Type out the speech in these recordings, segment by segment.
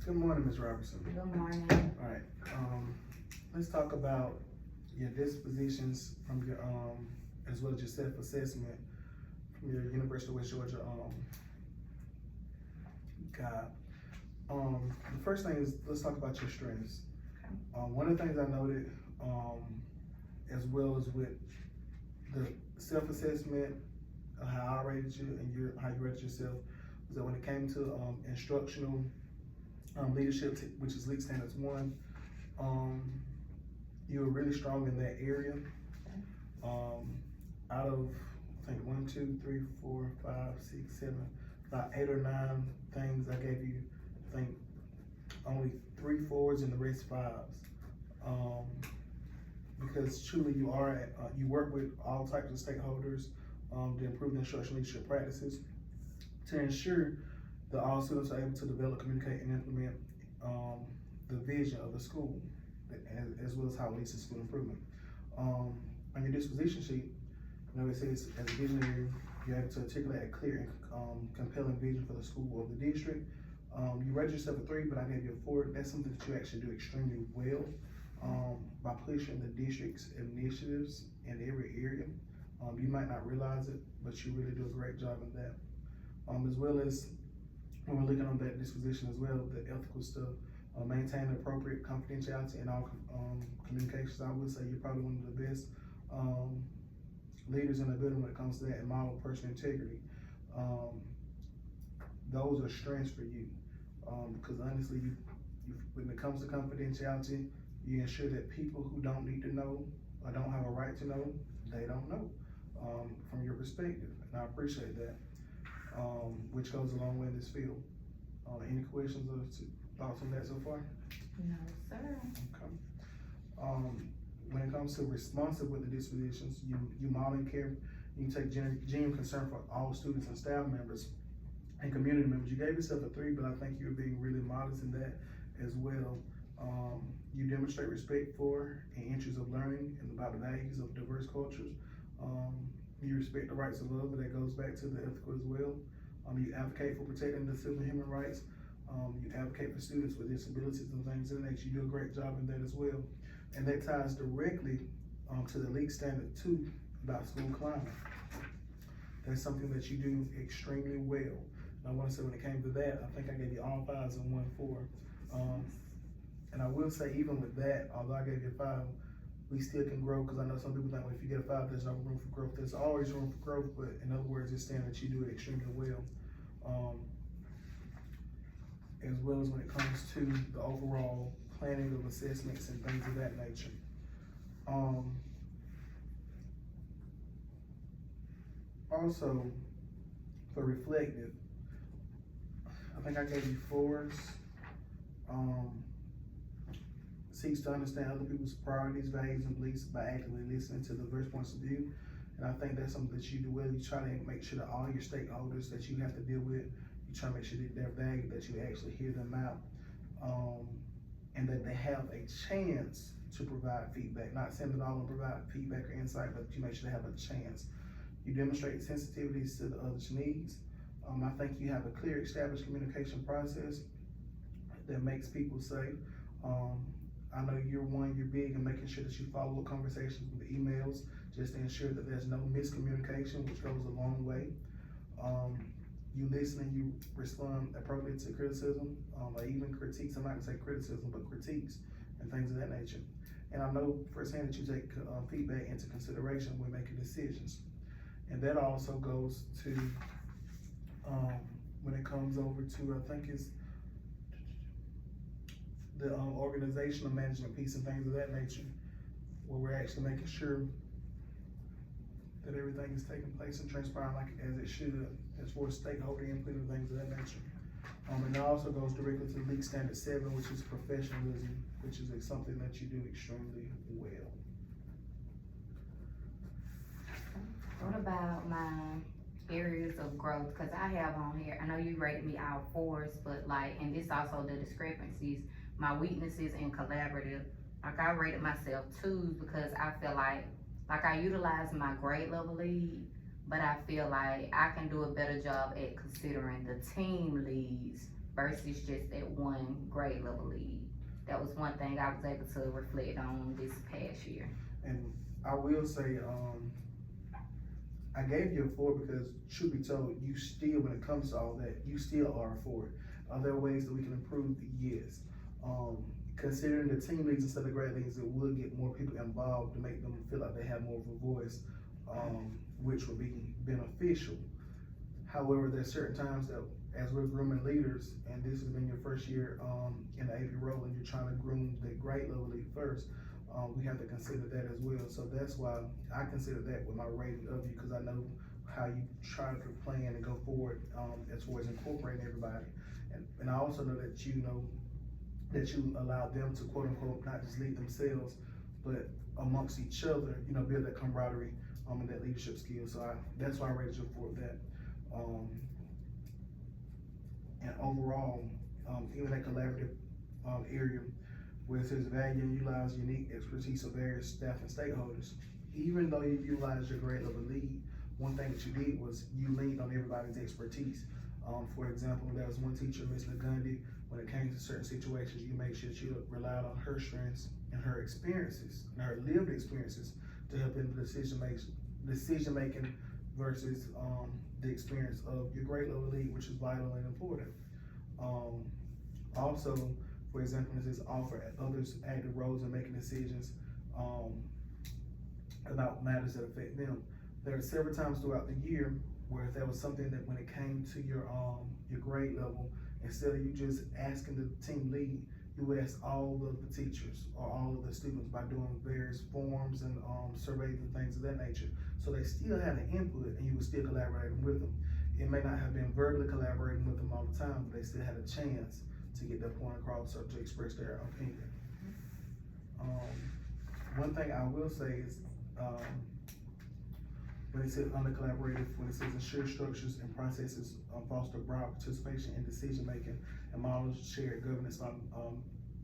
Good morning, Ms. Robertson. Good morning. All right, let's talk about your dispositions from your, as well as your self-assessment from your University of West Georgia, guide. The first thing is, let's talk about your strengths. Okay. One of the things I noted, as well as with the self-assessment, how I rated you and how you rated yourself, was that when it came to, instructional, leadership, which is League Standards 1, you were really strong in that area. Out of, I think, 1, 2, 3, 4, 5, 6, 7, about 8 or 9 things I gave you, I think only 3 4s and the rest 5s. Because truly you are, you work with all types of stakeholders to improve the instructional leadership practices to ensure that all students are able to develop, communicate, and implement the vision of the school, as well as how it leads to school improvement. On your disposition sheet, it says, as a visionary, you're able to articulate a clear and compelling vision for the school or the district. You rated yourself a 3, but I gave you a 4. That's something that you actually do extremely well by pushing the district's initiatives in every area. You might not realize it, but you really do a great job in that. As well as, when we're looking on that disposition as well, the ethical stuff, maintain appropriate confidentiality in all communications. I would say you're probably one of the best leaders in the building when it comes to that, and model personal integrity. Those are strengths for you, because honestly, when it comes to confidentiality, you ensure that people who don't need to know or don't have a right to know, they don't know from your perspective, and I appreciate that, which goes a long way in this field. Any questions or thoughts on that so far? No, sir. Okay. When it comes to responsive with the dispositions, you model and care, you take genuine concern for all students and staff members and community members. You gave yourself a 3, but I think you're being really modest in that as well. You demonstrate respect for and interest of learning and about the values of diverse cultures. You respect the rights of others, but that goes back to the ethical as well. You advocate for protecting the civil and human rights. You advocate for students with disabilities and things of that nature. You do a great job in that as well. And that ties directly to the League Standard 2 about school climate. That's something that you do extremely well. And I want to say when it came to that, I think I gave you all 5s and 1 4. And I will say, even with that, although I gave you a 5, we still can grow, because I know some people think, well, if you get a 5, there's no room for growth. There's always room for growth, but in other words, it's saying that you do it extremely well. As well as when it comes to the overall planning of assessments and things of that nature. Also, for reflective, I think I gave you 4s. Seeks to understand other people's priorities, values, and beliefs by actively listening to diverse points of view. And I think that's something that you do well. You try to make sure that all your stakeholders that you have to deal with, you try to make sure that they're valued, that you actually hear them out, and that they have a chance to provide feedback. Not saying that all of them provide feedback or insight, but you make sure they have a chance. You demonstrate sensitivities to the other's needs. I think you have a clear, established communication process that makes people safe. I know you're big in making sure that you follow up conversations with emails, just to ensure that there's no miscommunication, which goes a long way. You listen and you respond appropriately to criticism, or even critiques. I'm not gonna say criticism, but critiques and things of that nature. And I know firsthand that you take feedback into consideration when making decisions. And that also goes to, when it comes over to, I think it's the organizational management piece and things of that nature, where we're actually making sure that everything is taking place and transpiring like as it should, as far as stakeholder input and things of that nature. And it also goes directly to League Standard 7, which is professionalism, which is something that you do extremely well. What about my areas of growth? Because I have on here, I know you rated me all 4s, but like, and this also the discrepancies, my weaknesses in collaborative. Like, I rated myself 2s because I feel like I utilize my grade level lead, but I feel like I can do a better job at considering the team leads versus just that one grade level lead. That was one thing I was able to reflect on this past year. And I will say, I gave you a 4 because truth be told, you still, when it comes to all that, you still are a 4. Are there ways that we can improve? Yes. Considering the team leads instead of grade leads, it would get more people involved to make them feel like they have more of a voice, which would be beneficial. However, there's certain times that as we're grooming leaders, and this has been your first year in the AP role, and you're trying to groom the grade level lead first, we have to consider that as well. So that's why I consider that with my rating of you, because I know how you try to plan and go forward as far as incorporating everybody. And I also know that you allow them to quote unquote not just lead themselves, but amongst each other, build that camaraderie and that leadership skill. So that's why I rated you for that. And overall, even that collaborative area where it says value and utilize unique expertise of various staff and stakeholders, even though you utilize your grade level lead, one thing that you did was you leaned on everybody's expertise. For example, there was one teacher, Ms. Lagundi, when it came to certain situations, you made sure that you relied on her strengths and her experiences, and her lived experiences to help in the decision making versus the experience of your grade level lead, which is vital and important. Also, for example, this is offer others active roles in making decisions about matters that affect them. There are several times throughout the year where if there was something that when it came to your grade level, instead of you just asking the team lead, you would ask all of the teachers or all of the students by doing various forms and surveys and things of that nature. So they still had an input and you were still collaborating with them. It may not have been verbally collaborating with them all the time, but they still had a chance to get their point across or to express their opinion. One thing I will say is, when it says under collaborative, when it says ensure structures and processes foster broad participation in decision making and models shared governance on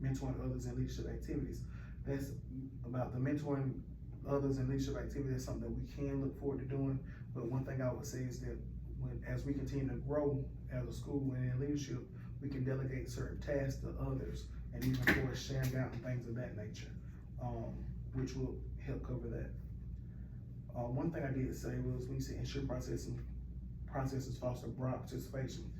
mentoring others in leadership activities. That's about the mentoring others in leadership activities. That's something that we can look forward to doing. But one thing I would say is that as we continue to grow as a school and in leadership, we can delegate certain tasks to others and even for sharing out and things of that nature, which will help cover that. One thing I did say was when you said ensure processes foster broad participation.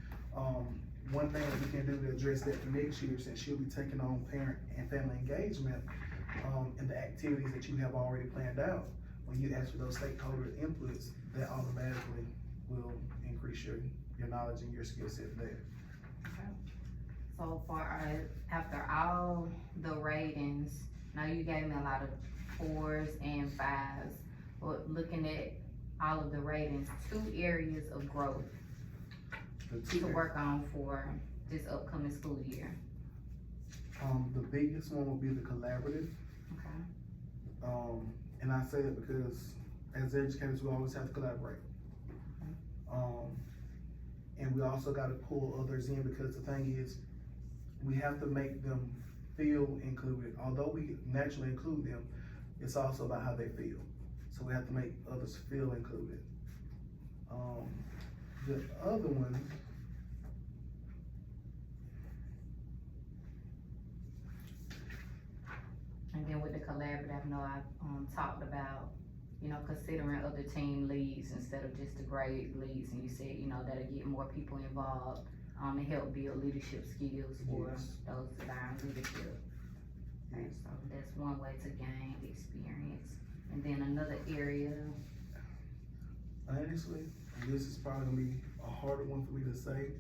One thing that we can do to address that for next year, since you'll be taking on parent and family engagement in the activities that you have already planned out, when you ask for those stakeholder inputs, that automatically will increase your knowledge and your skill set there. Okay. So after all the ratings, now you gave me a lot of 4s and 5s. But looking at all of the ratings, 2 areas of growth to work on for this upcoming school year. The biggest one will be the collaborative. Okay. And I say that because as educators, we always have to collaborate. And we also got to pull others in, because the thing is, we have to make them feel included. Although we naturally include them, it's also about how they feel. So we have to make others feel included. The other one, and then with the collaborative, I know I've talked about, considering other team leads instead of just the grade leads, and you said, that'll get more people involved and help build leadership skills for those that are in leadership. Okay, so that's one way to gain experience. And then another area. Honestly, this is probably gonna be a harder one for me to say,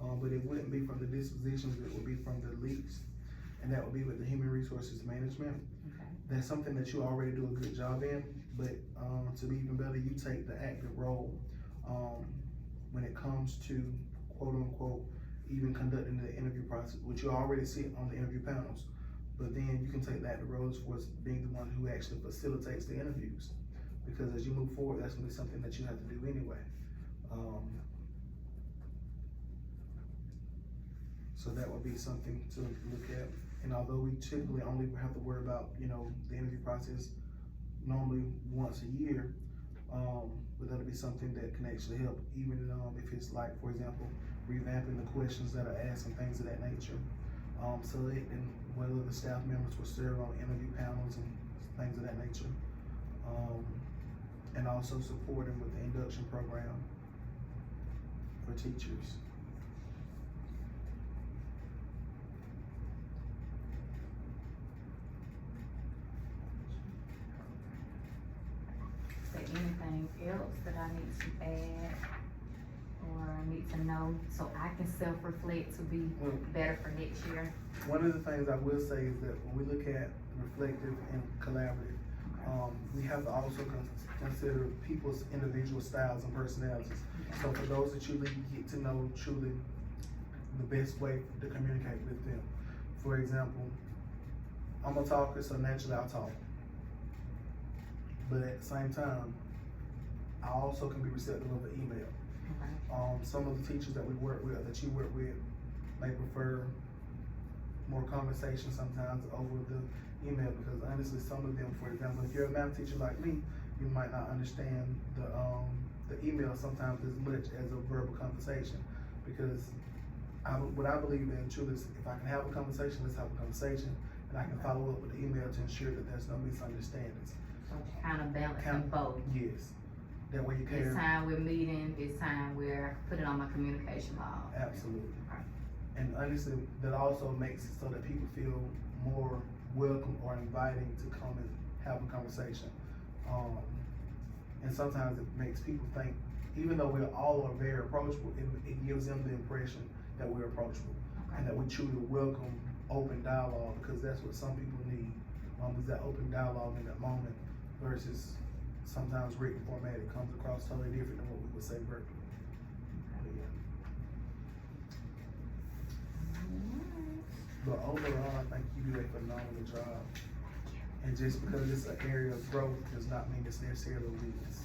but it wouldn't be from the dispositions, it would be from the leads. And that would be with the human resources management. Okay. That's something that you already do a good job in, but to be even better, you take the active role when it comes to quote unquote even conducting the interview process, which you already see on the interview panels. But then you can take that the role as being the one who actually facilitates the interviews. Because as you move forward, that's gonna be something that you have to do anyway. So that would be something to look at. And although we typically only have to worry about, the interview process normally once a year, but that'll be something that can actually help, even if it's like, for example, revamping the questions that are asked and things of that nature. Selecting whether the staff members will serve on interview panels and things of that nature. And also supporting with the induction program for teachers. Is there anything else that I need to add or need to know so I can self-reflect to be better for next year? One of the things I will say is that when we look at reflective and collaborative, we have to also consider people's individual styles and personalities. So for those that you get to know truly the best way to communicate with them. For example, I'm a talker, so naturally I'll talk. But at the same time, I also can be receptive of the email. Okay. Some of the teachers that we work with, that you work with, may prefer more conversation sometimes over the email, because honestly, some of them, for example, if you're a math teacher like me, you might not understand the email sometimes as much as a verbal conversation, because what I believe in truly is if I can have a conversation, let's have a conversation, and I can follow up with the email to ensure that there's no misunderstandings. So kind of balancing both. Yes. That way you This can. time we're meeting, this time we're putting on my communication log. Absolutely. Okay. And honestly, that also makes it so that people feel more welcome or inviting to come and have a conversation. And sometimes it makes people think, even though we're all are very approachable, it gives them the impression that we're approachable. Okay. And that we truly welcome open dialogue, because that's what some people need, is that open dialogue in that moment, versus sometimes written format, it comes across totally different than what we would say verbally. But yeah. But overall, I think you do a phenomenal job. And just because it's an area of growth does not mean it's necessarily a weakness.